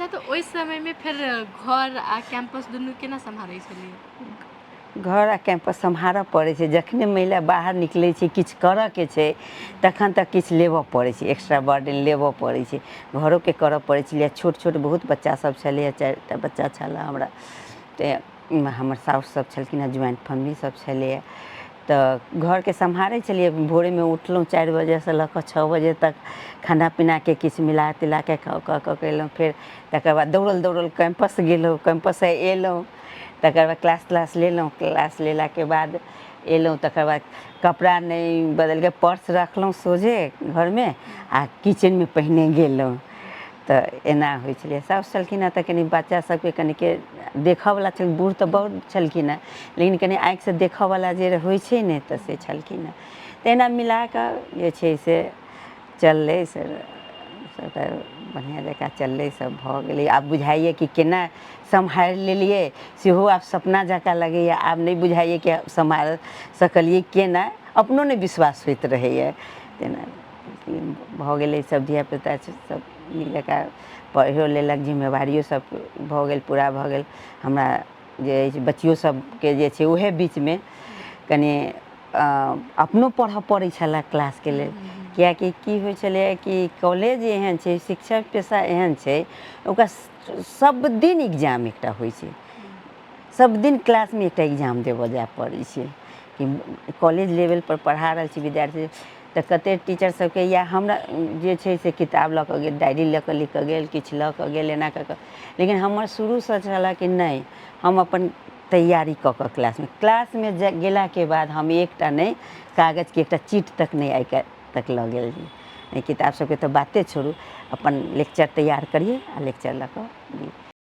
अच्छा तो ओहि समय में फिर घर आ कैंपस दुनू केना सम्हारै छलियै? घर आ कैंपस सम्हारऽ पड़ै छै। जखने महिला बाहर निकलै छै किछु करऽके छै तखन तक किछु लेबऽ पड़ै छै, एक्स्ट्रा बर्डन लेबऽ पड़ै छै, घरोके करऽ पड़ै छलै। छोट छोट बहुत बच्चा सब छलैए, 4टा बच्चा छलै हमरा, तऽ हमर साउस सब छलखिन हेँ, ज्वाइंट फैमिली सब छलैए, तऽ घरके सम्हारै छलिए। भोरेमे उठलहुँ 4 बजेसँ लऽ कऽ 6 बजे तक खाना पीनाके किछु मिला तिलाके कऽ कऽ अएलहुँ। फेर तकर बाद दौड़ल दौड़ल कैंपस गेलहुँ, कैंपससँ अएलहुँ, तकर बाद क्लास लेलहुँ, क्लास लेलाके बाद अएलहुँ, तकर बाद कपड़ा नहीं बदलिके पर्स रखलहुँ सोझे घरमे आ किचनमे पहिने गेलहुँ। तऽ एना होइ छलै। साउस छलखिन हेँ तऽ कनि बच्चा सबके कनिके देखऽवला छल, बूढ़ तऽ बहुत छलखिन हेँ, लेकिन कनि आँखिसँ देखऽवला जे होइ छै ने तऽ से छलखिन हेँ। तऽ एना मिलाकऽ जे छै से चललै, से सबटा बढ़िआँ जकाँ चललै, सब भऽ गेलै। आब बुझाइए कि केना सम्हारि लेलिए सेहो आब सपना जकाँ लगैए। आब नहि बुझाइए कि सम्हारि सकलिए केना, अपनो नहि विश्वास होइत रहैए। तेना भऽ गेलै। सब धियापुता सब नीक जकाँ पढ़िओ लेलक, जिम्मेवारियो सब भऽ गेल, पूरा भऽ गेल। हमरा जे अछि बच्चियो सबके जे छै उहे बीचमे कनि अपनो पढ़ऽ पड़ै छलै क्लासके लेल। किएकि की होइ छलै कि कॉलेज एहन छै, शिक्षक पेशा एहन छै, ओकरा सब दिन एग्जाम एकटा होइ छै, सब दिन क्लासमे एकटा एग्जाम देबऽ जाए पड़ै छै कि कॉलेज लेवलपर पढ़ा रहल छी विद्यार्थी। तऽ कतेक टीचर सबके या हमरा जे छै से किताब लऽ कऽ गेल, डायरी लऽ कऽ लिखि कऽ गेल, किछु लऽ कऽ गेल, एना कऽ कऽ। लेकिन हमर शुरूसँ छलै कि नहि, हम अपन तैयारी कऽ कऽ क्लासमे गेलाके बाद हम एकटा नहि कागजके एकटा चीट तक नहि आइ तक लऽ गेल रही। किताब सबके तऽ बाते छोड़ू, अपन लेक्चर तैयार करिए आ लेक्चर लऽ कऽ